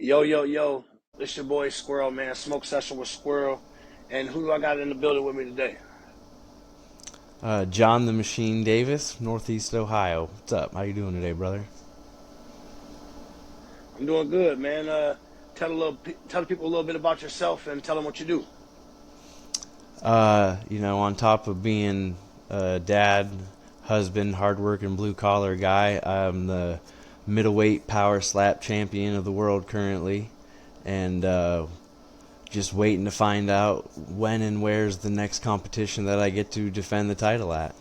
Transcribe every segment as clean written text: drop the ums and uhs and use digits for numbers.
Yo, yo, yo. It's your boy Squirrel, man. Smoke session with Squirrel. And who do I got in the building with me today? John the Machine Davis, Northeast Ohio. What's up? How you doing today, brother? I'm doing good, man. Tell the people a little bit about yourself and tell them what you do. On top of being a dad, husband, hardworking blue collar guy, I'm the middleweight power slap champion of the world currently, and just waiting to find out when and where's the next competition that I get to defend the title at.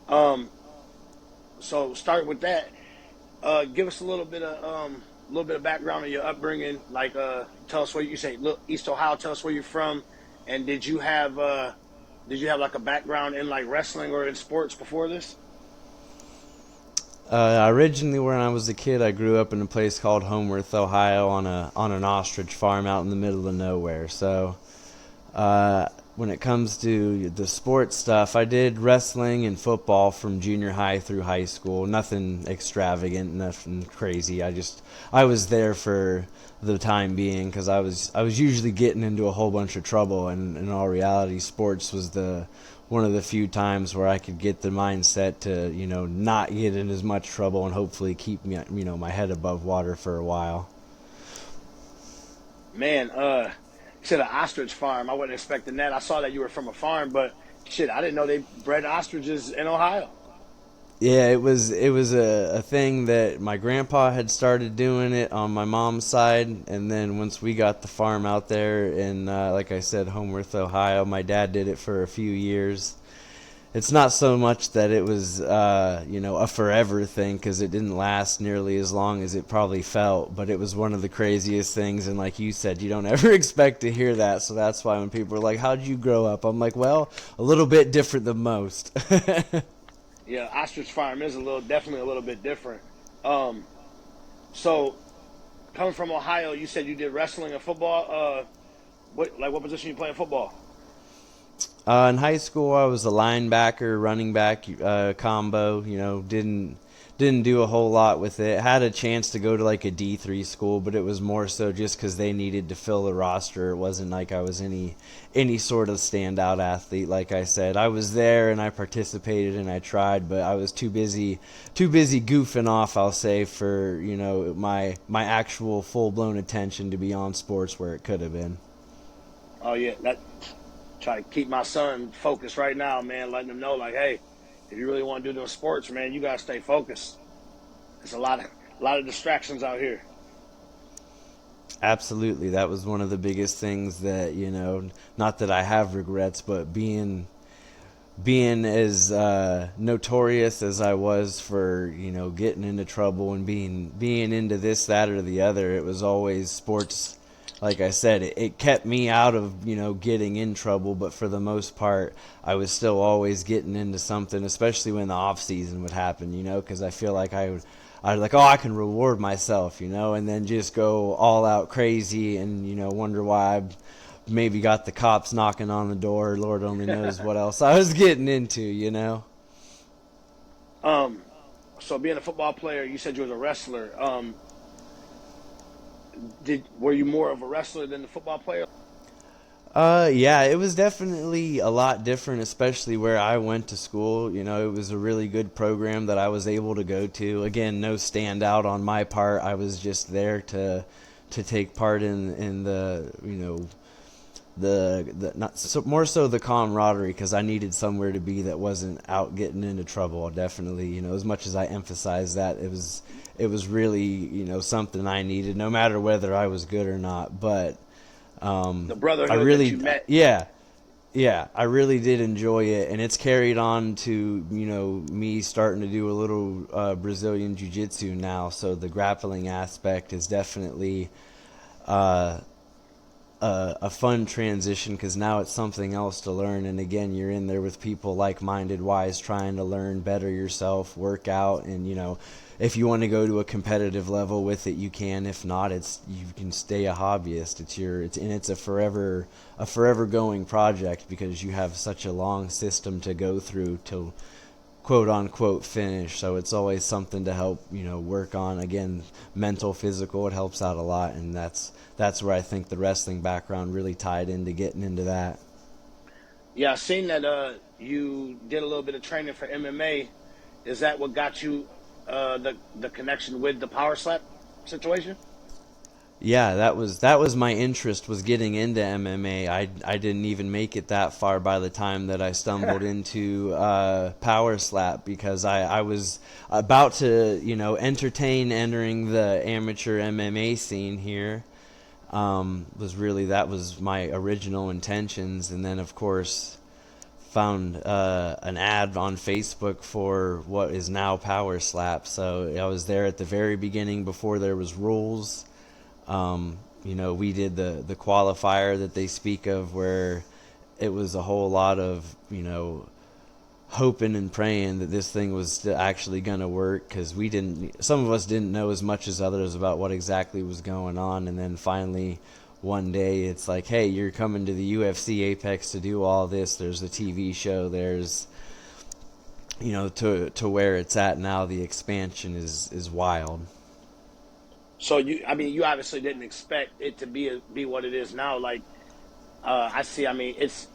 Um, so start with that. Give us a little bit of background of your upbringing. Like, tell us where you say, look, East Ohio. Tell us where you're from, and did you have like a background in like wrestling or in sports before this? Originally, when I was a kid, I grew up in a place called Homeworth, Ohio, on an ostrich farm out in the middle of nowhere. So when it comes to the sports stuff, I did wrestling and football from junior high through high school. Nothing extravagant, nothing crazy. I was there for the time being because I was usually getting into a whole bunch of trouble, and in all reality, sports was the one of the few times where I could get the mindset to not get in as much trouble and hopefully keep me my head above water for a while. Man, you said an ostrich farm. I wasn't expecting that. I saw that you were from a farm, but shit, I didn't know they bred ostriches in Ohio. Yeah, it was a thing that my grandpa had started doing it on my mom's side, and then once we got the farm out there in, like I said, Homeworth, Ohio, my dad did it for a few years. It's not so much that it was, a forever thing because it didn't last nearly as long as it probably felt, but it was one of the craziest things. And like you said, you don't ever expect to hear that. So that's why when people are like, "How'd you grow up?" I'm like, "Well, a little bit different than most." Yeah, ostrich farm is definitely a little bit different. Um, so coming from Ohio, you said you did wrestling and football. What position you play in football? In high school, I was a linebacker, running back combo. Didn't do a whole lot with it. Had a chance to go to like a D3 school, but it was more so just because they needed to fill the roster. It wasn't like I was any sort of standout athlete. Like I said, I was there and I participated and I tried, but I was too busy goofing off. I'll say for my actual full blown attention to be on sports where it could have been. Oh yeah, that try to keep my son focused right now, man. Letting him know, like, hey, if you really want to do them sports, man, you gotta stay focused. There's a lot of distractions out here. Absolutely, that was one of the biggest things that not that I have regrets, but being as notorious as I was for getting into trouble and being into this, that, or the other, it was always sports. Like I said, it kept me out of getting in trouble, but for the most part, I was still always getting into something, especially when the off season would happen. Because I feel like I'd like, oh, I can reward myself, and then just go all out crazy and wonder why I maybe got the cops knocking on the door. Lord only knows what else I was getting into. Um, so being a football player, you said you was a wrestler. Did were you more of a wrestler than the football player? Yeah, it was definitely a lot different, especially where I went to school. It was a really good program that I was able to go to. Again, no standout on my part. I was just there to take part in the the not so, more so the camaraderie because I needed somewhere to be that wasn't out getting into trouble. Definitely, as much as I emphasize that, it was really something I needed, no matter whether I was good or not. But The I brotherhood that you really, met. yeah, I really did enjoy it, and it's carried on to me starting to do a little Brazilian jiu-jitsu now. So the grappling aspect is definitely uh, a fun transition because now it's something else to learn. And again, you're in there with people like-minded, wise, trying to learn, better yourself, work out, and if you want to go to a competitive level with it, you can. If not, you can stay a hobbyist. It's a forever going project because you have such a long system to go through to quote unquote finish. So it's always something to help, work on. Again, mental, physical, it helps out a lot. And that's where I think the wrestling background really tied into getting into that. Yeah, I seen that you did a little bit of training for MMA. Is that what got you the connection with the power slap situation? Yeah, that was my interest, was getting into MMA. I didn't even make it that far by the time that I stumbled into Power Slap, because I was about to, entertain entering the amateur MMA scene here. That was my original intentions, and then of course found an ad on Facebook for what is now Power Slap. So I was there at the very beginning before there was rules. We did the qualifier that they speak of, where it was a whole lot of, hoping and praying that this thing was actually going to work, because some of us didn't know as much as others about what exactly was going on. And then finally one day it's like, hey, you're coming to the UFC Apex to do all this. There's a TV show. There's, to where it's at now, the expansion is wild. So I mean, you obviously didn't expect it to be what it is now. Like, I see. I mean, it's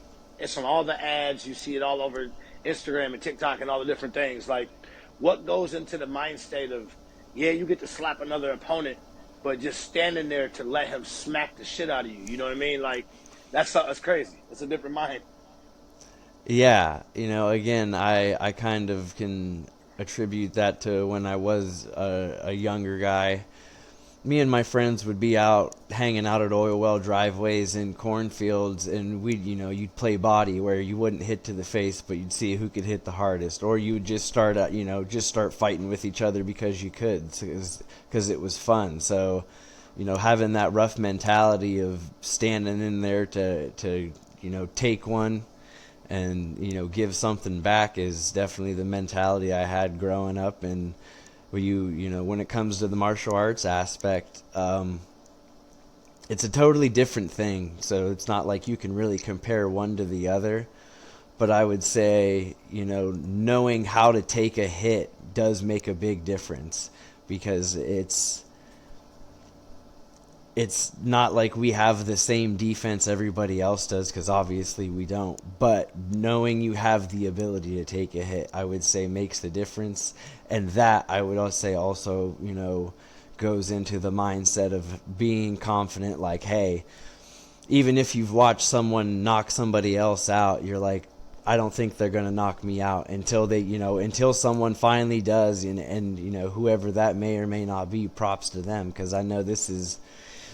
on all the ads. You see it all over Instagram and TikTok and all the different things. Like, what goes into the mind state of, yeah, you get to slap another opponent, but just standing there to let him smack the shit out of you. You know what I mean? Like, that's crazy. It's a different mind. Yeah, again, I kind of can attribute that to when I was a younger guy. Me and my friends would be out hanging out at oil well driveways in cornfields, and you'd play body, where you wouldn't hit to the face, but you'd see who could hit the hardest. Or you would just start fighting with each other because you could, because it was fun. So, having that rough mentality of standing in there to take one and give something back is definitely the mentality I had growing up. And when it comes to the martial arts aspect, it's a totally different thing. So it's not like you can really compare one to the other. But I would say, knowing how to take a hit does make a big difference, because it's not like we have the same defense everybody else does, because obviously we don't. But knowing you have the ability to take a hit, I would say, makes the difference. And that, I would say, also, goes into the mindset of being confident. Like, hey, even if you've watched someone knock somebody else out, you're like, I don't think they're going to knock me out until until someone finally does. And whoever that may or may not be, props to them, because I know this is,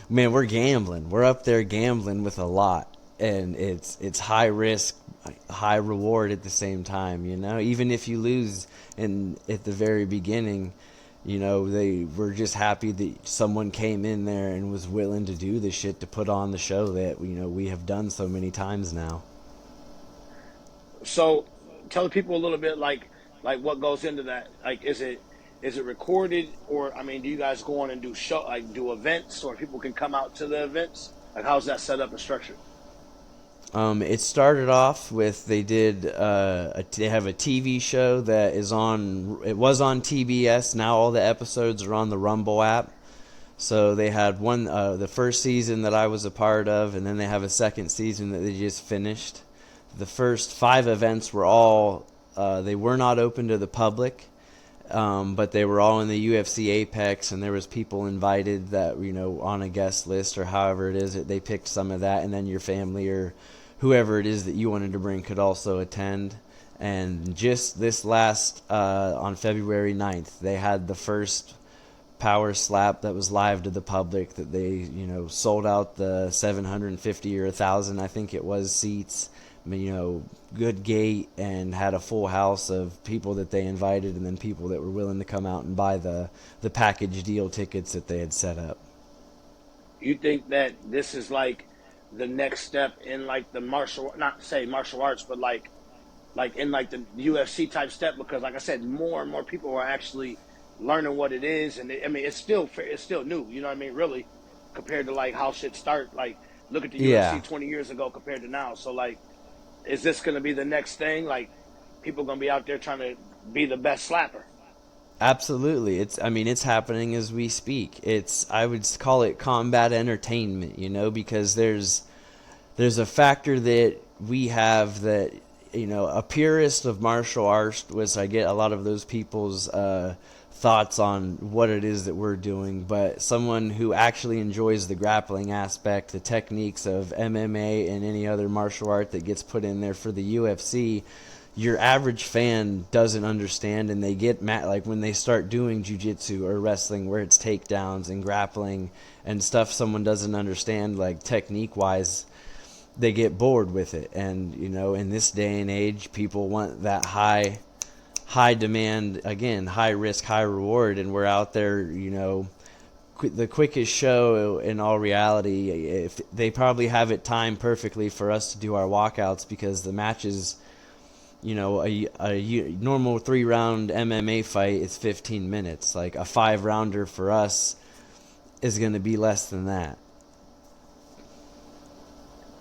man, we're gambling. We're up there gambling with a lot, and it's high risk, high reward at the same time. Even if you lose at the very beginning, they were just happy that someone came in there and was willing to do the shit to put on the show that we have done so many times now. So, tell the people a little bit, like what goes into that. Like, is it recorded, or I mean, do you guys go on and do events, or people can come out to the events? Like, how's that set up and structured? It started off with, they have a TV show that is on. It was on TBS. Now all the episodes are on the Rumble app. So they had the first season that I was a part of, and then they have a second season that they just finished. The first 5 events were all they were not open to the public, but they were all in the UFC Apex, and there was people invited that on a guest list, or however it is that they picked some of that, and then your family or whoever it is that you wanted to bring could also attend. And just this last on February 9th, they had the first Power Slap that was live to the public, that they sold out the 750 or 1,000, I think it was, seats. Good gate, and had a full house of people that they invited, and then people that were willing to come out and buy the package deal tickets that they had set up. You think that this is like the next step in, like, the not say martial arts, but like in like the UFC type step? Because, like I said, more and more people are actually learning what it is, and I mean, it's still new. You know what I mean? Really, compared to like how shit start. Like, look at the UFC Yeah. 20 years ago compared to now. So, like, is this going to be the next thing? Like, people going to be out there trying to be the best slapper. Absolutely. I mean, it's happening as we speak. I would call it combat entertainment, because there's a factor that we have that, a purist of martial arts was, I get a lot of those people's thoughts on what it is that we're doing, but someone who actually enjoys the grappling aspect, the techniques of MMA and any other martial art that gets put in there for the UFC, your average fan doesn't understand, and they get mad like when they start doing jiu-jitsu or wrestling where it's takedowns and grappling and stuff someone doesn't understand, like technique wise. They get bored with it, and in this day and age people want that high demand, again, high risk high reward, and we're out there, the quickest show in all reality. If they probably have it timed perfectly for us to do our walkouts, because the matches, a normal 3-round MMA fight is 15 minutes. Like a 5-rounder for us is going to be less than that.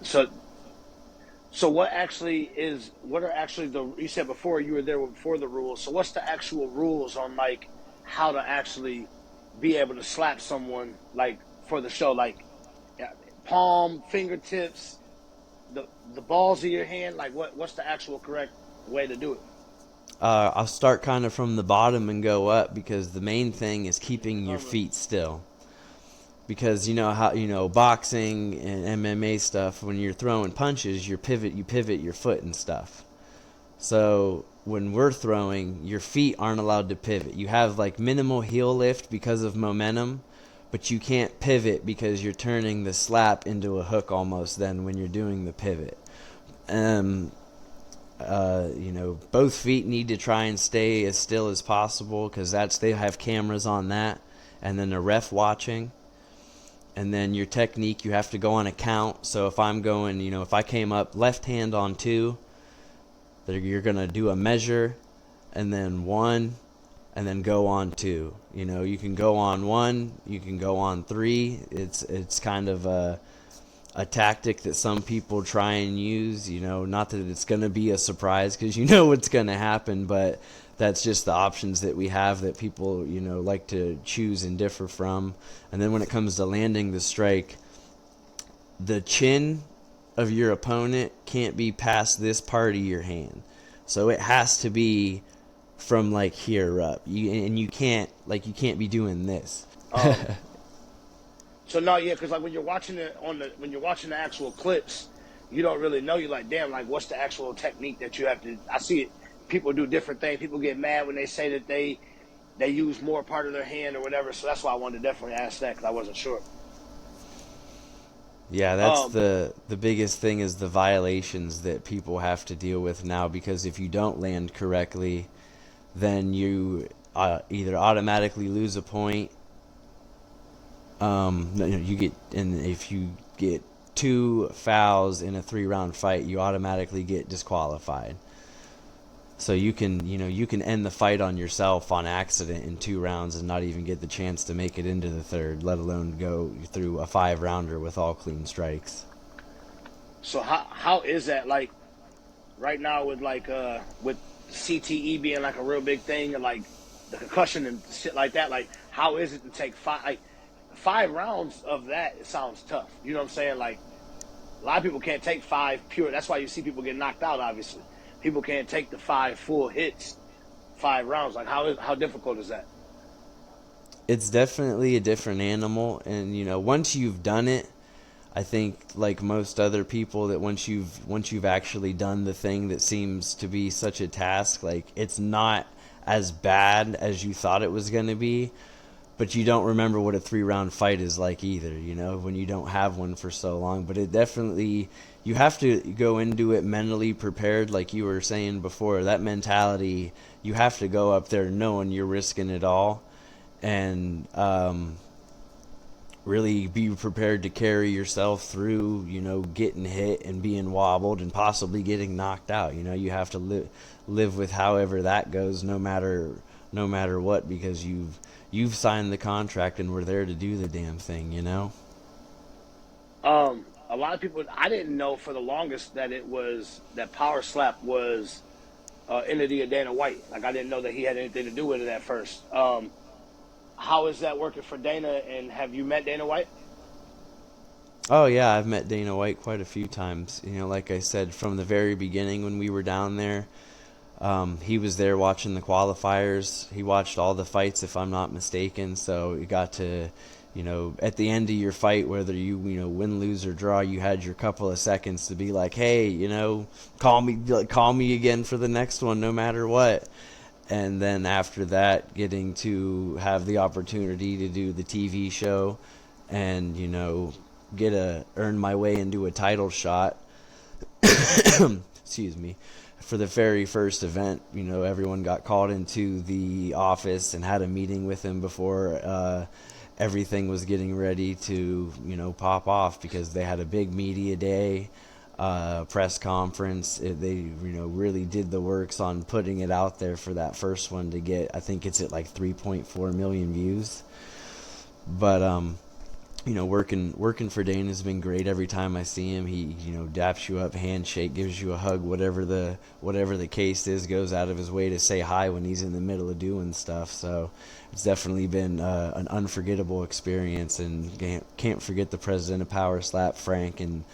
So so what are actually the, you said before you were there before the rules. So what's the actual rules on like how to actually be able to slap someone like for the show? Like, yeah, palm, fingertips, the balls of your hand, like what's the actual correct way to do it? I'll start kind of from the bottom and go up, because the main thing is keeping your Normally. feet still. Because how boxing and MMA stuff, when you're throwing punches, you pivot your foot and stuff. So when we're throwing, your feet aren't allowed to pivot. You have like minimal heel lift because of momentum, but you can't pivot because you're turning the slap into a hook almost then when you're doing the pivot. Um, both feet need to try and stay as still as possible, because they have cameras on that, and then a ref watching. And then your technique, you have to go on a count. So if I'm going, if I came up left hand on 2, you're going to do a measure, and then 1, and then go on 2. You can go on 1, you can go on 3. It's kind of a tactic that some people try and use, not that it's going to be a surprise, because what's going to happen, but that's just the options that we have that people, like to choose and differ from. And then when it comes to landing the strike, the chin of your opponent can't be past this part of your hand. So it has to be from like here up. You can't be doing this. Um, so no, yeah, because like when you're watching it when you're watching the actual clips, you don't really know. You're like, damn, like what's the actual technique that you have to? I see it. People do different things. People get mad when they say that they use more part of their hand or whatever. So that's why I wanted to definitely ask that, because I wasn't sure. Yeah, that's Um, the biggest thing, is the violations that people have to deal with now, because if you don't land correctly, then you either automatically lose a point. No, you get, and if you get 2 fouls in a 3-round fight, you automatically get disqualified. So you can end the fight on yourself on accident in 2 rounds and not even get the chance to make it into the third, let alone go through a 5-rounder with all clean strikes. so how is that like right now with with CTE being like a real big thing, and like the concussion and shit like that? Like how is it to take 5 rounds of that? It sounds tough. You know what I'm saying? Like a lot of people can't take 5 pure. That's why you see people get knocked out. Obviously, people can't take the 5 full hits, 5 rounds. Like how difficult is that? It's definitely a different animal, and once you've done it, I think, like most other people, that once you've actually done the thing that seems to be such a task, like it's not as bad as you thought it was going to be, but you don't remember what a 3-round fight is like either, when you don't have one for so long. But it definitely, you have to go into it mentally prepared, like you were saying before. That mentality, you have to go up there knowing you're risking it all, and really be prepared to carry yourself through, getting hit and being wobbled and possibly getting knocked out. You have to live with however that goes, no matter what, because you've signed the contract and we're there to do the damn thing. A lot of people, I didn't know for the longest that it was that power slap was entity of Dana White. Like I didn't know that he had anything to do with it at first. How is that working for Dana? And have you met Dana White? Oh yeah, I've met Dana White quite a few times. You know, like I said, from the very beginning when we were down there, he was there watching the qualifiers. He watched all the fights, if I'm not mistaken. So you got to, you know, at the end of your fight, whether you know win, lose, or draw, you had your couple of seconds to be like, hey, you know, call me again for the next one, no matter what. And then after that, getting to have the opportunity to do the TV show, and you know, earn my way into a title shot. Excuse me. For the very first event, you know, everyone got called into the office and had a meeting with him before everything was getting ready to, you know, pop off, because they had a big media day, press conference. They, you know, really did the works on putting it out there for that first one to get, I think it's at like 3.4 million views. But you know, working for Dane has been great. Every time I see him, he, you know, daps you up, handshake, gives you a hug, whatever the case is, goes out of his way to say hi when he's in the middle of doing stuff. So it's definitely been an unforgettable experience, and can't forget the president of Power Slap, Frank, and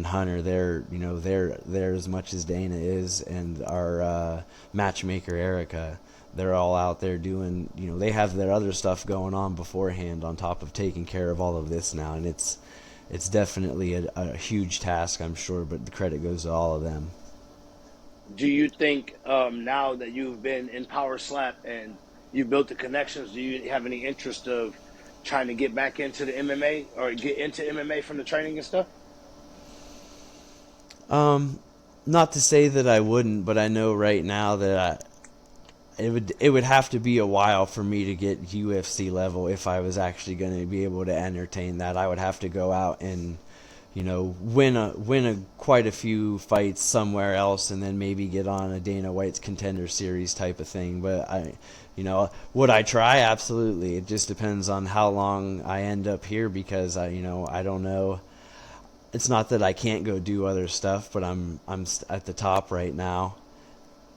Hunter. They're, you know, they're as much as Dana is, and our matchmaker Erica. They're all out there doing, you know, they have their other stuff going on beforehand on top of taking care of all of this now, and it's definitely a huge task, I'm sure, but the credit goes to all of them. Do you think now that you've been in Power Slap and you built the connections, do you have any interest of trying to get back into the MMA or get into MMA from the training and stuff? Um, Not to say that I wouldn't, but I know right now that it would have to be a while for me to get UFC level if I was actually going to be able to entertain that. I would have to go out and, you know, win a quite a few fights somewhere else, and then maybe get on a Dana White's Contender Series type of thing. But you know, would I try? Absolutely. It just depends on how long I end up here, because you know, I don't know. It's not that I can't go do other stuff, but I'm at the top right now,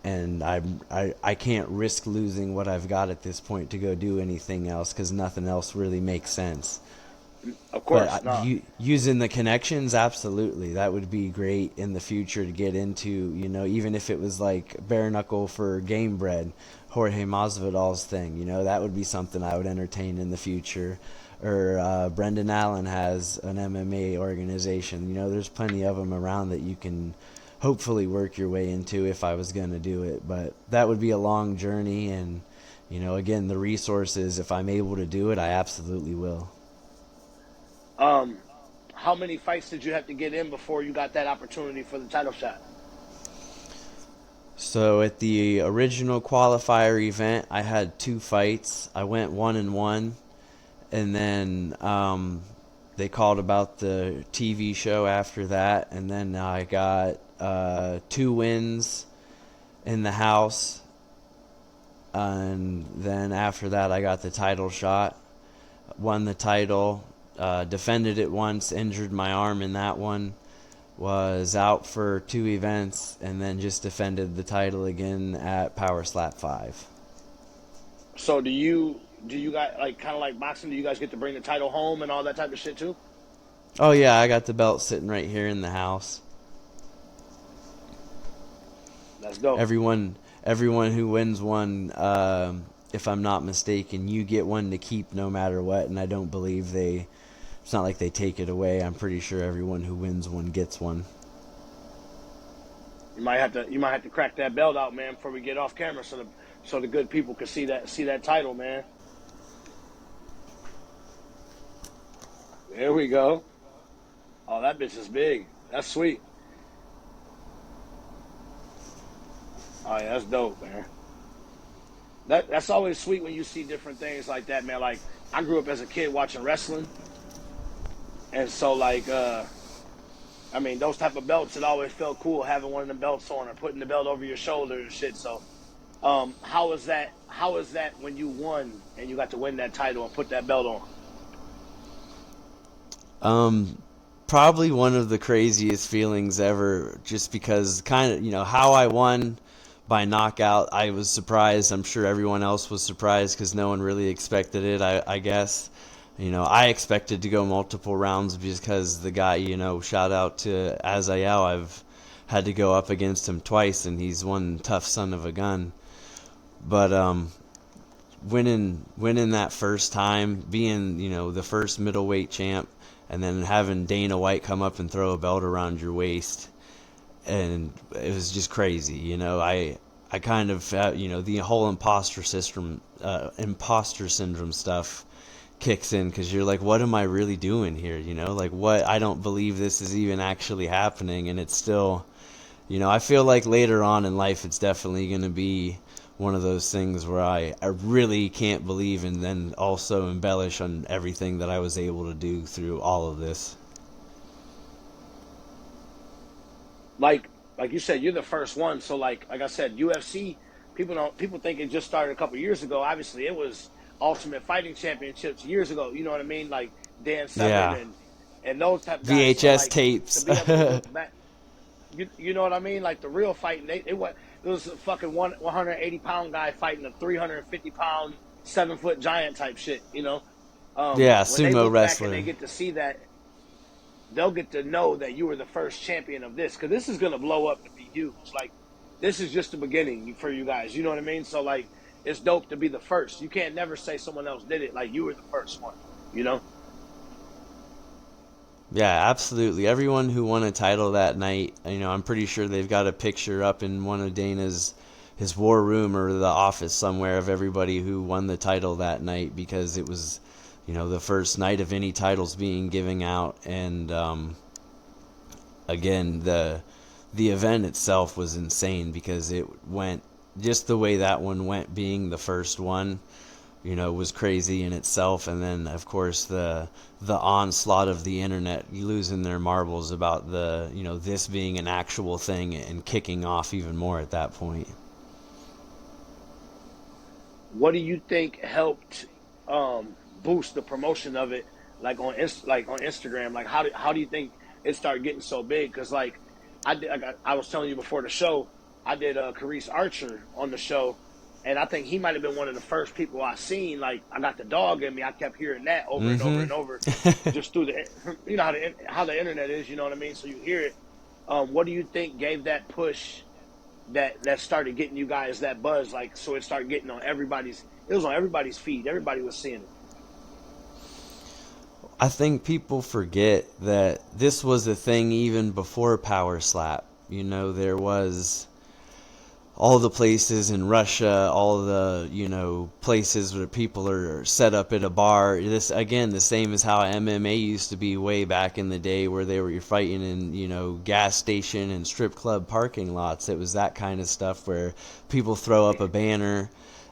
and I can't risk losing what I've got at this point to go do anything else, because nothing else really makes sense. Of But course, no. using the connections, absolutely, that would be great in the future to get into. You know, even if it was like bare knuckle for Game Bread, Jorge Masvidal's thing. You know, that would be something I would entertain in the future. Or Brendan Allen has an MMA organization. You know, there's plenty of them around that you can hopefully work your way into if I was going to do it. But that would be a long journey, and you know, again, the resources. If I'm able to do it, I absolutely will. Um, how many fights did you have to get in before you got that opportunity for the title shot? So at the original qualifier event, I had two fights. I went 1-1, and then they called about the TV show after that, and then I got two wins in the house, and then after that, I got the title shot, won the title, defended it once, injured my arm in that one, was out for two events, and then just defended the title again at Power Slap 5. So do you guys like kind of like boxing? Do you guys get to bring the title home and all that type of shit too? Oh yeah, I got the belt sitting right here in the house. That's dope. Everyone who wins one, if I'm not mistaken, you get one to keep no matter what, and I don't believe they. It's not like they take it away. I'm pretty sure everyone who wins one gets one. You might have to crack that belt out, man, before we get off camera, so the good people can see that title, man. There we go. Oh, that bitch is big. That's sweet. Oh yeah, that's dope, man. That's always sweet when you see different things like that, man. Like I grew up as a kid watching wrestling, and so like I mean those type of belts, it always felt cool having one of them belts on or putting the belt over your shoulder and shit. So how is that when you won and you got to win that title and put that belt on? Um, Probably one of the craziest feelings ever, just because kind of, you know, how I won by knockout. I was surprised. I'm sure everyone else was surprised because no one really expected it, I guess. I expected to go multiple rounds because the guy, shout out to Azael. I've had to go up against him twice, and he's one tough son of a gun. But winning that first time, being the first middleweight champ, and then having Dana White come up and throw a belt around your waist, and it was just crazy. I kind of the whole imposter syndrome stuff kicks in because you're like, what am I really doing here? Like, what? I don't believe this is even actually happening, and it's still, I feel like later on in life it's definitely going to be one of those things where I really can't believe and then also embellish on everything that I was able to do through all of this. Like you said, you're the first one. So like I said, UFC, people think it just started a couple years ago. Obviously, it was Ultimate Fighting Championships years ago. You know what I mean? Like Dan Severn Yeah. and those type of guys. So VHS like to tapes. be able to look back, you know what I mean? Like the real fighting, it was a fucking 180 pound guy fighting a 350 pound 7 foot giant type shit. Yeah, When they sumo look back and they wrestler. get to see that, they'll get to know that you were the first champion of this because this is gonna blow up to be huge. Like this is just the beginning for you guys. You know what I mean? So like it's dope to be the first. You can't never say someone else did it. Like you were the first one. You know? Yeah, absolutely. Everyone who won a title that night, I'm pretty sure they've got a picture up in one of Dana's his war room or the office somewhere of everybody who won the title that night because it was, the first night of any titles being given out, and again the event itself was insane because it went just the way that one went, being the first one, was crazy in itself. And then, of course, the onslaught of the internet losing their marbles about this being an actual thing and kicking off even more at that point. What do you think helped boost the promotion of it? Like on Instagram. Like how do you think it started getting so big? Because like I was telling you before the show, I did Carice Archer on the show, and I think he might have been one of the first people I seen. Like I got the dog in me. I kept hearing that over and over Mm-hmm. and over, just through the how the internet is. You know what I mean? So you hear it. What do you think gave that push that started getting you guys that buzz? Like so it started getting on everybody's. It was on everybody's feed. Everybody was seeing it. I think people forget that this was a thing even before Power Slap. There was all the places in Russia, all the, places where people are set up at a bar. This, again, the same as how MMA used to be way back in the day, where they were fighting in, gas station and strip club parking lots. It was that kind of stuff where people throw up a banner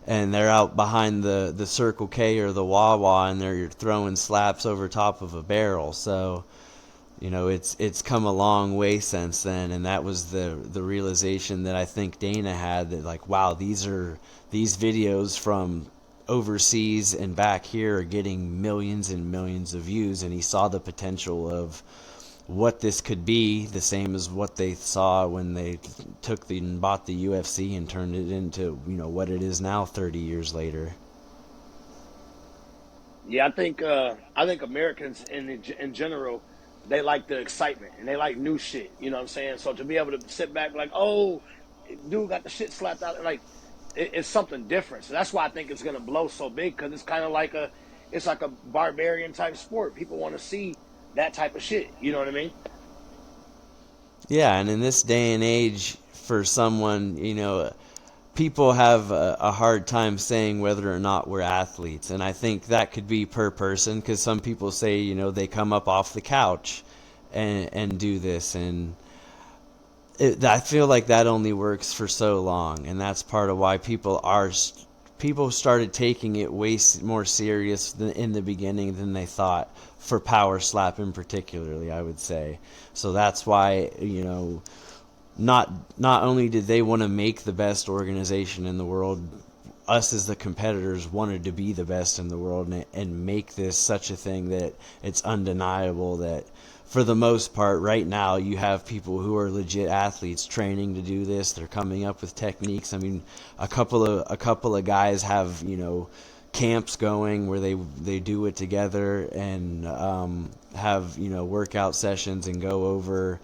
and they're out behind the Circle K or the Wawa and they're throwing slaps over top of a barrel. So it's come a long way since then, and that was the realization that I think Dana had, that like, wow, these videos from overseas and back here are getting millions and millions of views, and he saw the potential of what this could be, the same as what they saw when they and bought the UFC and turned it into what it is now 30 years later. Yeah, I think Americans in general, they like the excitement and they like new shit. You know what I'm saying? So to be able to sit back like, oh, dude got the shit slapped out, like it's something different. So that's why I think it's gonna blow so big because it's kind of like it's like a barbarian type sport. People want to see that type of shit. You know what I mean? Yeah, and in this day and age, for someone, people have a hard time saying whether or not we're athletes. And I think that could be per person, because some people say, they come up off the couch and do this. And I feel like that only works for so long. And that's part of why people started taking it way more serious in the beginning than they thought, for Power Slap in particularly, I would say. So that's why, not only did they want to make the best organization in the world, us as the competitors wanted to be the best in the world and make this such a thing that it's undeniable that for the most part, right now, you have people who are legit athletes training to do this. They're coming up with techniques. I mean, a couple of guys have camps going where they do it together and have workout sessions and go over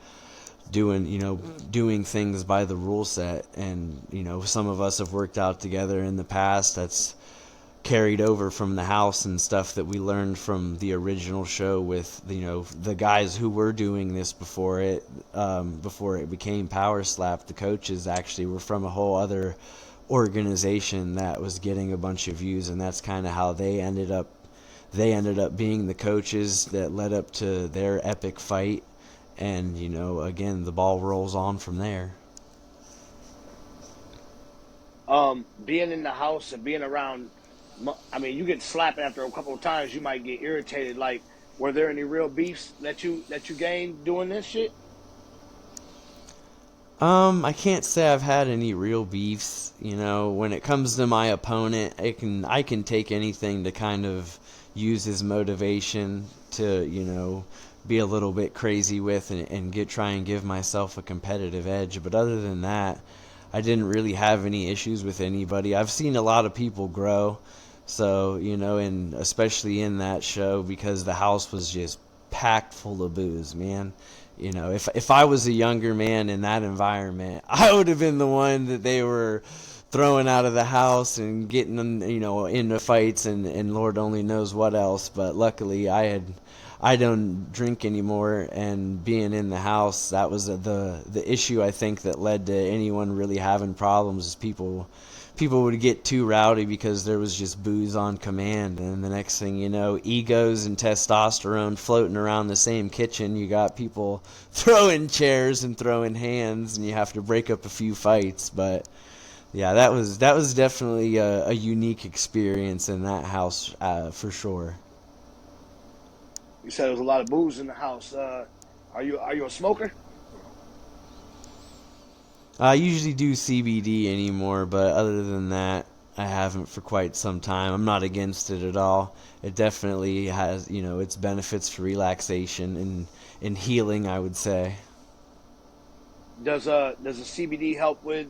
doing things by the rule set. And some of us have worked out together in the past. That's carried over from the house and stuff that we learned from the original show with the guys who were doing this before it became Power Slap. The coaches actually were from a whole other organization that was getting a bunch of views, and that's kind of how they ended up being the coaches that led up to their epic fight. And again, the ball rolls on from there. Being in the house and being around, I mean, you get slapped after a couple of times, you might get irritated. Like, were there any real beefs that you gained doing this shit? I can't say I've had any real beefs. When it comes to my opponent, I can take anything to kind of use as motivation to, be a little bit crazy with and try and give myself a competitive edge. But other than that, I didn't really have any issues with anybody. I've seen a lot of people grow. So, and especially in that show, because the house was just packed full of booze, man. If I was a younger man in that environment, I would have been the one that they were throwing out of the house and getting into fights and Lord only knows what else. But luckily, I don't drink anymore, and being in the house, that was the issue I think that led to anyone really having problems. Is people would get too rowdy because there was just booze on command, and the next thing you know, egos and testosterone floating around the same kitchen. You got people throwing chairs and throwing hands, and you have to break up a few fights. But yeah, that was definitely a unique experience in that house, for sure. You said there was a lot of booze in the house. Are you a smoker? I usually do CBD anymore, but other than that, I haven't for quite some time. I'm not against it at all. It definitely has, its benefits for relaxation and healing, I would say. Does the CBD help with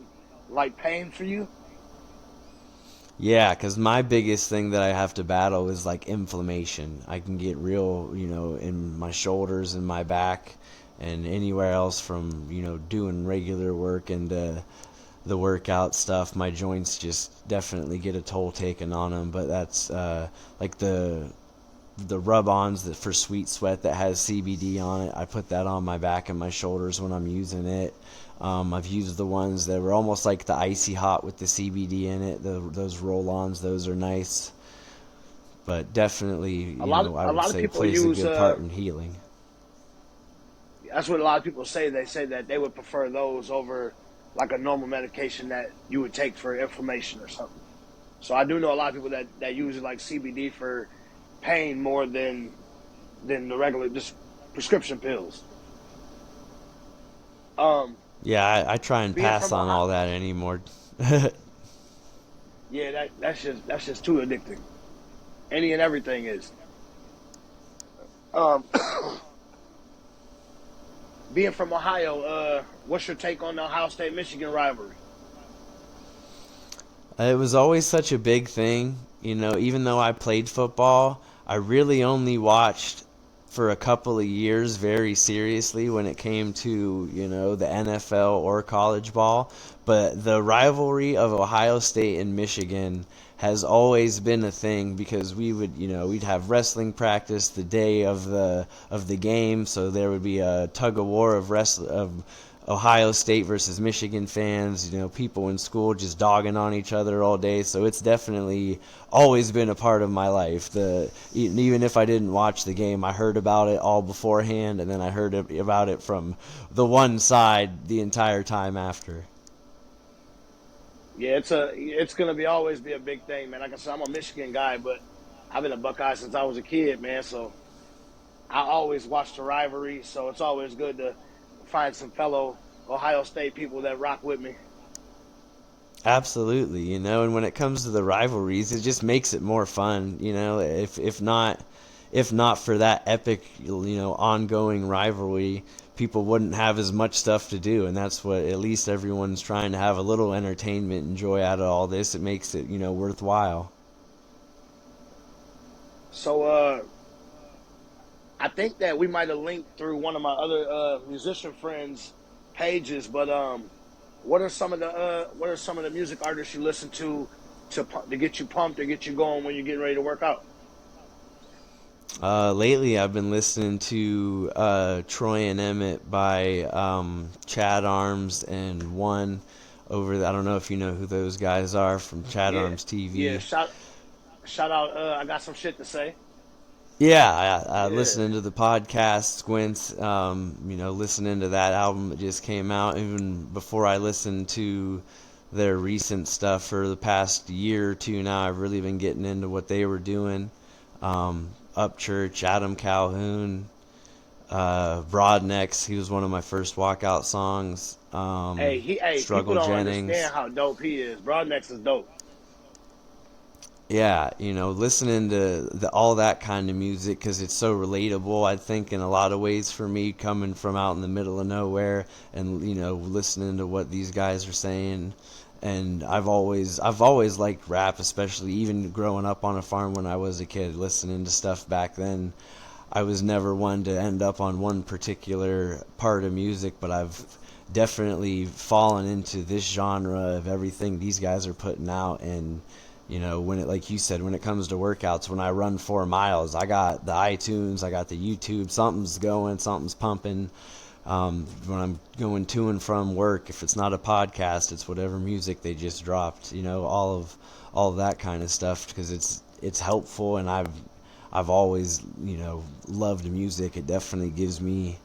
like pain for you? Yeah, because my biggest thing that I have to battle is like inflammation. I can get real, in my shoulders and my back and anywhere else from, doing regular work and the workout stuff. My joints just definitely get a toll taken on them. But that's like the rub-ons that for Sweet Sweat that has CBD on it. I put that on my back and my shoulders when I'm using it. I've used the ones that were almost like the icy hot with the CBD in it. Those roll-ons, those are nice. But definitely, I A would lot of say people plays a use good part in healing. that's what a lot of people say. They say that they would prefer those over like a normal medication that you would take for inflammation or something. So I do know a lot of people that use like CBD for pain more than the regular just prescription pills. Um, Yeah, I try and being pass from on Ohio, all that anymore. yeah, that's just too addicting. Any and everything is. Um, being from Ohio, what's your take on the Ohio State Michigan rivalry? It was always such a big thing, even though I played football, I really only watched for a couple of years very seriously when it came to, the NFL or college ball. But the rivalry of Ohio State and Michigan has always been a thing because we'd have wrestling practice the day of the game, so there would be a tug of war of Ohio State versus Michigan fans, people in school just dogging on each other all day. So it's definitely always been a part of my life. Even if I didn't watch the game, I heard about it all beforehand, and then I heard about it from the one side the entire time after. Yeah, it's gonna be always be a big thing, man. Like I said, I'm a Michigan guy, but I've been a Buckeye since I was a kid, man. So I always watch the rivalry. So it's always good to find some fellow Ohio State people that rock with me. Absolutely, and when it comes to the rivalries, it just makes it more fun. If not, if not for that epic, ongoing rivalry, people wouldn't have as much stuff to do. And that's what, at least everyone's trying to have a little entertainment and joy out of all this. It makes it, worthwhile. So I think that we might have linked through one of my other musician friends' pages, but what are some of the music artists you listen to get you pumped or get you going when you're getting ready to work out? Lately, I've been listening to Troy and Emmett by Chad Arms and One over. I don't know if you know who those guys are from Chad Yeah, Arms yeah. TV. Shout out. I got some shit to say. Yeah, I Yeah, listening to the podcast Squints. Listening to that album that just came out. Even before I listened to their recent stuff for the past year or two now, I've really been getting into what they were doing. Upchurch, Adam Calhoun, Broadnecks. He was one of my first walkout songs. hey, people Struggle don't understand Jennings. how dope he is. Broadnex is dope. Yeah, listening to all that kind of music because it's so relatable. I think in a lot of ways for me, coming from out in the middle of nowhere, and listening to what these guys are saying. And I've always liked rap, especially even growing up on a farm when I was a kid, listening to stuff back then. I was never one to end up on one particular part of music, but I've definitely fallen into this genre of everything these guys are putting out. And when it, like you said, when it comes to workouts, when I run 4 miles, I got the iTunes, I got the YouTube, something's going, something's pumping. When I'm going to and from work, if it's not a podcast, it's whatever music they just dropped. All of that kind of stuff because it's helpful, and I've always loved music. It definitely gives me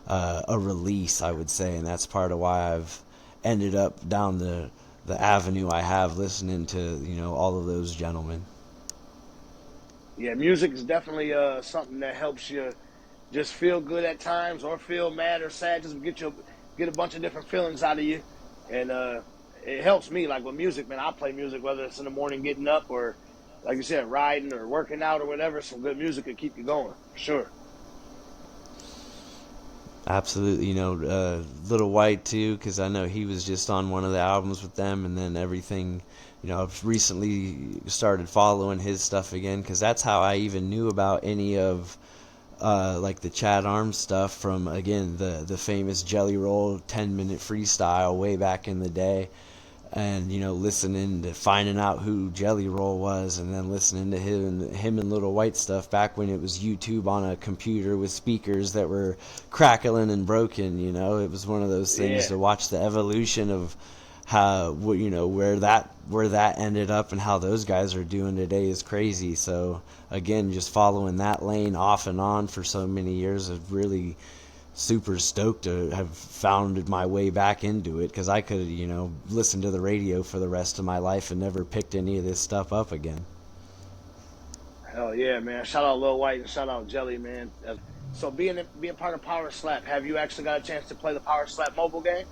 a release, I would say, and that's part of why I've ended up down the avenue I have, listening to all of those gentlemen. Yeah, music is definitely something that helps you just feel good at times or feel mad or sad. Just get a bunch of different feelings out of you, and it helps me. Like with music, man, I play music whether it's in the morning getting up or, like you said, riding or working out or whatever. Some good music can keep you going for sure. Absolutely, Little White too, because I know he was just on one of the albums with them, and then everything. I've recently started following his stuff again, because that's how I even knew about any of like the Chad Arms stuff from, again, the famous Jelly Roll 10-minute freestyle way back in the day. And listening to finding out who Jelly Roll was, and then listening to him and Little White stuff back when it was YouTube on a computer with speakers that were crackling and broken. It was one of those things Yeah, to watch the evolution of how, where that ended up, and how those guys are doing today is crazy. So again, just following that lane off and on for so many years has really super stoked to have found my way back into it, because I could, listen to the radio for the rest of my life and never picked any of this stuff up again. hell yeah, man. Shout out Lil White and shout out Jelly, man. So being part of Power Slap, have you actually got a chance to play the Power Slap mobile game?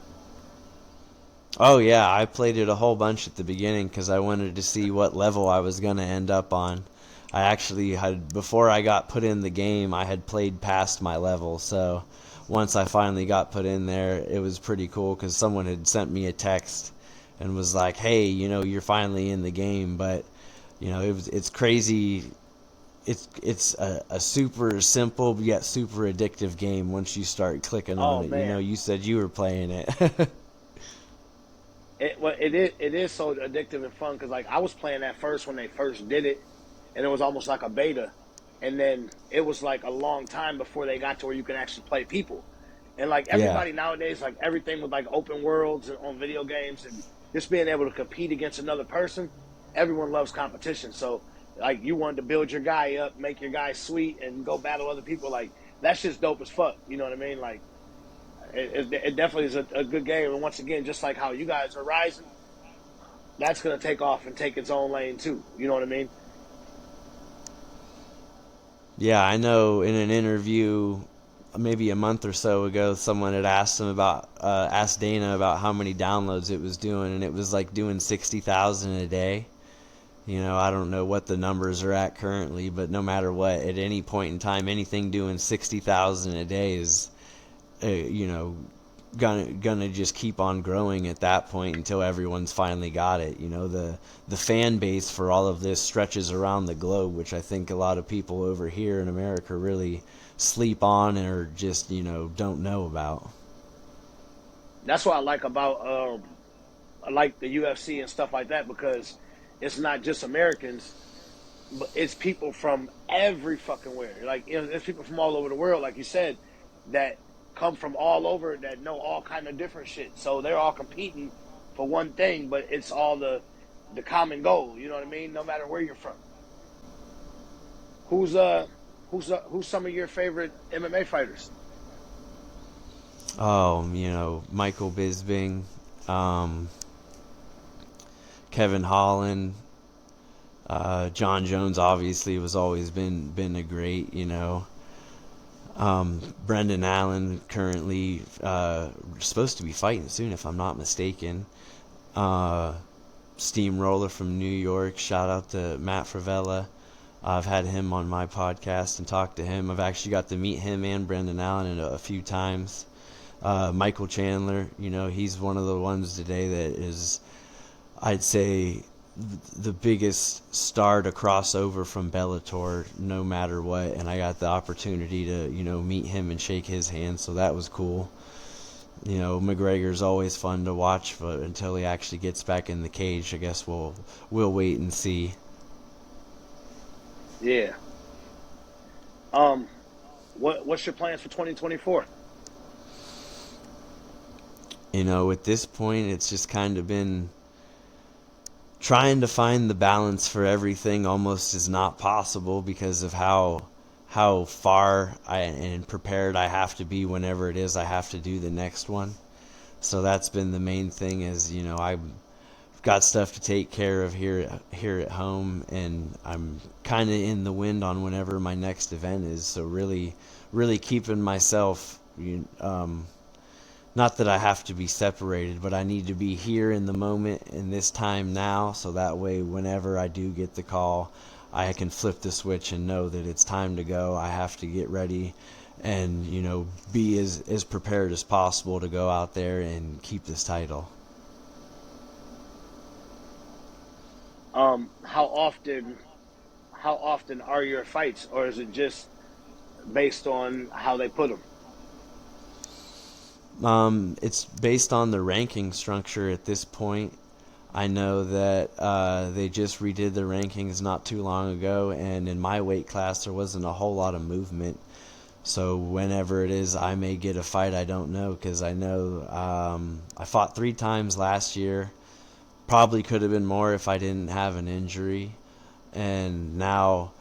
Oh yeah, I played it a whole bunch at the beginning because I wanted to see what level I was gonna end up on. I actually had, before I got put in the game, I had played past my level. So once I finally got put in there, it was pretty cool because someone had sent me a text and was like, "Hey, you're finally in the game." But it's crazy. It's a super simple yet super addictive game once you start clicking on Oh it. man, You said you were playing it. it is so addictive and fun because like I was playing that first when they first did it, and it was almost like a beta, and then it was like a long time before they got to where you can actually play people, and like Yeah. everybody nowadays, like everything with like open worlds and on video games and just being able to compete against another person, everyone loves competition. So like you wanted to build your guy up, make your guy sweet, and go battle other people. Like that's just dope as fuck. You know what I mean? Like it definitely is a good game. And once again, just like how you guys are rising, that's gonna take off and take its own lane too. You know what I mean? Yeah, I know in an interview maybe a month or so ago, someone had asked Dana about how many downloads it was doing, and it was like doing 60,000 a day. I don't know what the numbers are at currently, but no matter what, at any point in time, anything doing 60,000 a day is, you know, gonna just keep on growing at that point until everyone's finally got it. The fan base for all of this stretches around the globe, which I think a lot of people over here in America really sleep on or just don't know about. That's what I like about I like the UFC and stuff like that because it's not just Americans, but it's people from every fucking where. Like there's people from all over the world, like you said, that come from all over that know all kind of different shit. So they're all competing for one thing, but it's all the common goal. You know what I mean? No matter where you're from. Who's who's some of your favorite MMA fighters? Oh, Michael Bisping, um, Kevin Holland, John Jones obviously was always been a great. Brendan Allen currently supposed to be fighting soon, if I'm not mistaken. Uh, Steamroller from New York. Shout out to Matt Fravella. I've had him on my podcast and talked to him. I've actually got to meet him and Brendan Allen a few times. Michael Chandler, he's one of the ones today that is, I'd say, the biggest star to cross over from Bellator no matter what, and I got the opportunity to meet him and shake his hand, so that was cool. McGregor's always fun to watch, but until he actually gets back in the cage, I guess we'll wait and see. Yeah. What's your plans for 2024? At this point it's just kind of been trying to find the balance for everything almost is not possible because of how far and prepared I have to be whenever it is I have to do the next one. So that's been the main thing is, I've got stuff to take care of here at home, and I'm kind of in the wind on whenever my next event is. So really keeping myself, not that I have to be separated, but I need to be here in the moment in this time now, so that way whenever I do get the call, I can flip the switch and know that it's time to go. I have to get ready and, be as prepared as possible to go out there and keep this title. How often are your fights, or is it just based on how they put them? It's based on the ranking structure at this point. I know that they just redid the rankings not too long ago, and in my weight class there wasn't a whole lot of movement. So whenever it is I may get a fight, I don't know, because I know I fought 3 times last year. Probably could have been more if I didn't have an injury. And now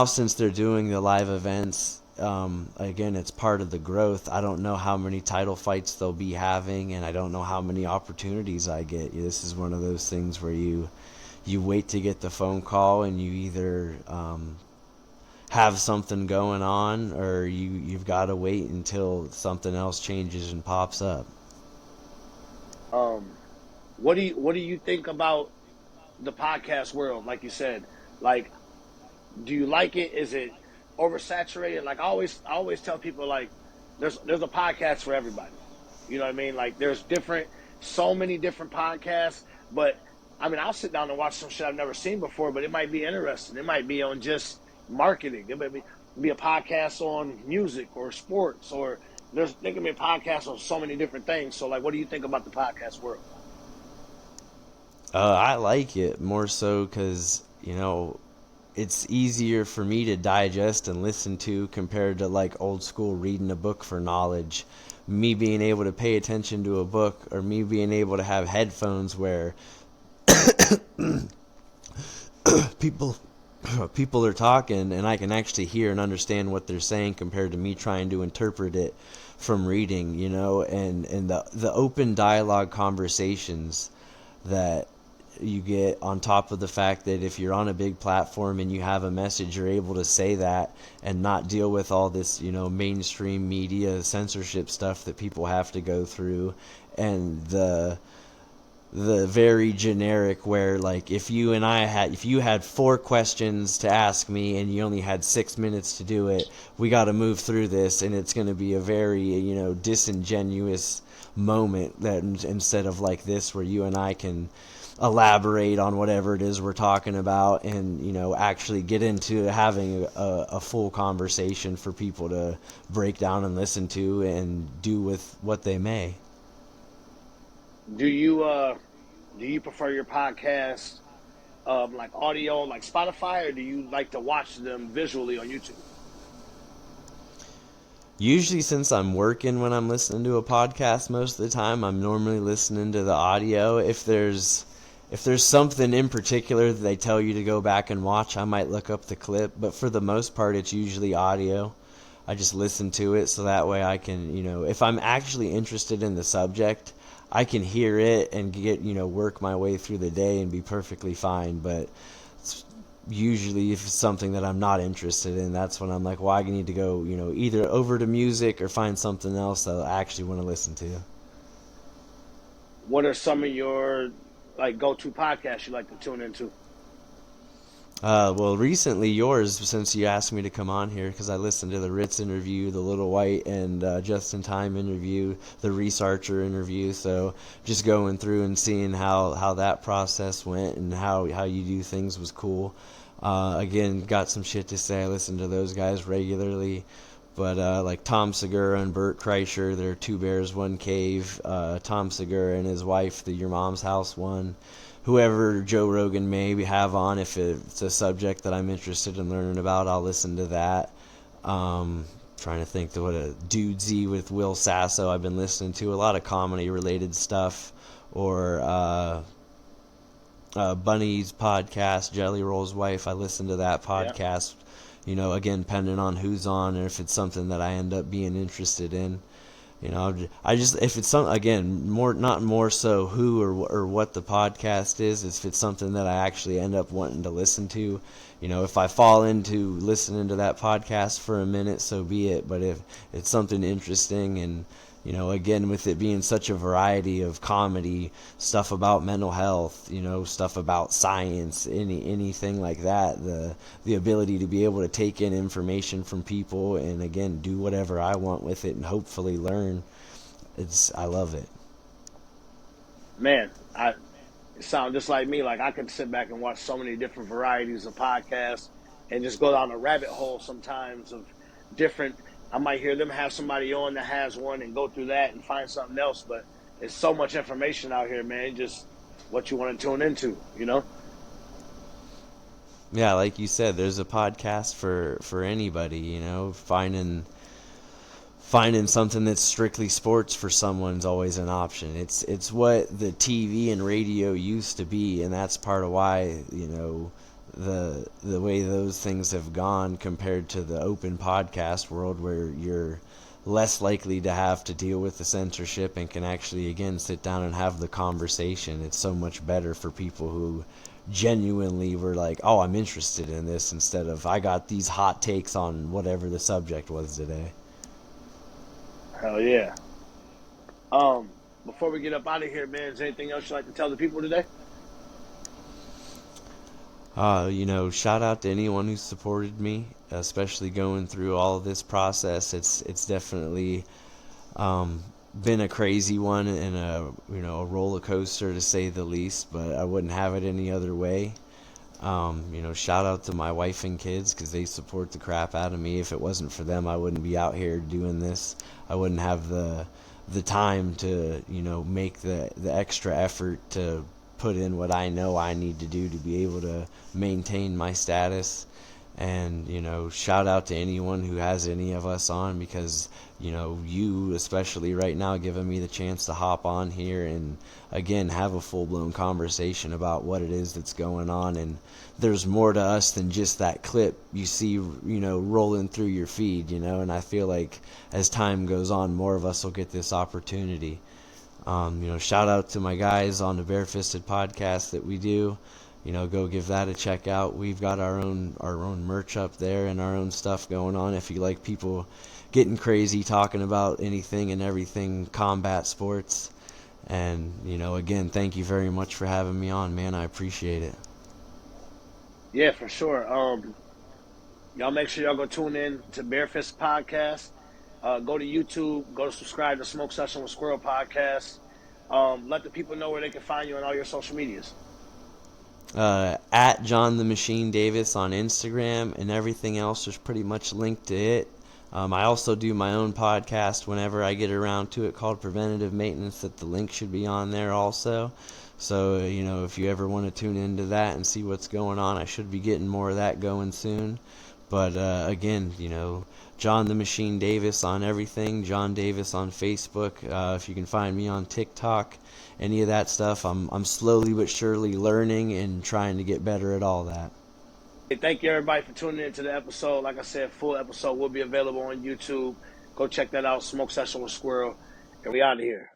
since they're doing the live events, again, it's part of the growth. I don't know how many title fights they'll be having, and I don't know how many opportunities I get. This is one of those things where you wait to get the phone call, and you either have something going on, or you've got to wait until something else changes and pops up. Um, what do you think about the podcast world? Like you said, like, do you like it? Is it oversaturated? Like I always tell people, like, there's a podcast for everybody. You know what I mean? Like there's so many different podcasts, but I mean I'll sit down and watch some shit I've never seen before, but it might be interesting. It might be on just marketing. It might be a podcast on music or sports, or there can be a podcast on so many different things. So like, what do you think about the podcast world? I like it more so because, it's easier for me to digest and listen to compared to like old school reading a book for knowledge. Me being able to pay attention to a book, or me being able to have headphones where people people are talking and I can actually hear and understand what they're saying compared to me trying to interpret it from reading, and the open dialogue conversations that you get, on top of the fact that if you're on a big platform and you have a message, you're able to say that and not deal with all this, mainstream media censorship stuff that people have to go through, and the very generic where like if you had 4 questions to ask me and you only had 6 minutes to do it, we got to move through this, and it's going to be a very disingenuous moment that instead of like this where you and I can elaborate on whatever it is we're talking about and actually get into having a full conversation for people to break down and listen to and do with what they may. Do you prefer your podcast like audio like Spotify, or do you like to watch them visually on YouTube? Usually, since I'm working when I'm listening to a podcast most of the time, I'm normally listening to the audio. If there's something in particular that they tell you to go back and watch, I might look up the clip, but for the most part it's usually audio. I just listen to it so that way I can, if I'm actually interested in the subject, I can hear it and get, work my way through the day and be perfectly fine. But usually if it's something that I'm not interested in, that's when I'm like, well, I need to go, either over to music or find something else that I actually want to listen to. What are some of your like go-to podcasts you like to tune into? Well, recently yours, since you asked me to come on here, because I listened to the Ritz interview, the Little White and Just in Time interview, the Researcher interview. So just going through and seeing how that process went and how you do things was cool. Again, got some shit to say. I listen to those guys regularly. But like Tom Segura and Bert Kreischer, they're Two Bears, One Cave. Tom Segura and his wife, the Your Mom's House one. Whoever Joe Rogan may have on, if it's a subject that I'm interested in learning about, I'll listen to that. Trying to think what a Dudesy with Will Sasso I've been listening to. A lot of comedy related stuff. Or Bunny's podcast, Jelly Roll's wife. I listen to that Yeah. podcast. Again, depending on who's on or if it's something that I end up being interested in. I just if it's some again more not more so who or what the podcast is. If it's something that I actually end up wanting to listen to, if I fall into listening to that podcast for a minute, so be it. But if it's something interesting and again, with it being such a variety of comedy, stuff about mental health, stuff about science, anything like that, the ability to be able to take in information from people and again do whatever I want with it and hopefully learn, I love it. Man, I it sound just like me. Like I could sit back and watch so many different varieties of podcasts and just go down a rabbit hole sometimes of different. I might hear them have somebody on that has one and go through that and find something else. But there's so much information out here, man. Just what you want to tune into. Yeah, like you said, there's a podcast for anybody. Finding something that's strictly sports for someone's always an option. It's what the TV and radio used to be, and that's part of why the way those things have gone compared to the open podcast world, where you're less likely to have to deal with the censorship and can actually again sit down and have the conversation. It's so much better for people who genuinely were like, oh, I'm interested in this, instead of I got these hot takes on whatever the subject was today. Hell yeah. Before we get up out of here, man, is there anything else you'd like to tell the people today? Shout out to anyone who supported me, especially going through all of this process. It's definitely been a crazy one and a roller coaster to say the least, but I wouldn't have it any other way. Shout out to my wife and kids because they support the crap out of me. If it wasn't for them, I wouldn't be out here doing this. I wouldn't have the time to make the extra effort to put in what I know I need to do to be able to maintain my status. And shout out to anyone who has any of us on, because you especially right now giving me the chance to hop on here and again have a full-blown conversation about what it is that's going on. And there's more to us than just that clip you see rolling through your feed, and I feel like as time goes on, more of us will get this opportunity. Shout out to my guys on the Barefisted podcast that we do. Go give that a check out. We've got our own merch up there and our own stuff going on. If you like people getting crazy talking about anything and everything combat sports, And, again, thank you very much for having me on, man. I appreciate it. Yeah, for sure. Y'all make sure y'all go tune in to Barefist Podcast. Go to YouTube. Go to subscribe to Smoke Session with Squirrel Podcast. Let the people know where they can find you on all your social medias. At John the Machine Davis on Instagram, and everything else is pretty much linked to it. I also do my own podcast whenever I get around to it, called Preventative Maintenance, that the link should be on there also. So, if you ever want to tune into that and see what's going on, I should be getting more of that going soon. But again, John the Machine Davis on everything, John Davis on Facebook. If you can find me on TikTok, any of that stuff, I'm slowly but surely learning and trying to get better at all that. Hey, thank you everybody for tuning in to the episode. Like I said, full episode will be available on YouTube. Go check that out. Smoke Session with Squirrel. And we out of here.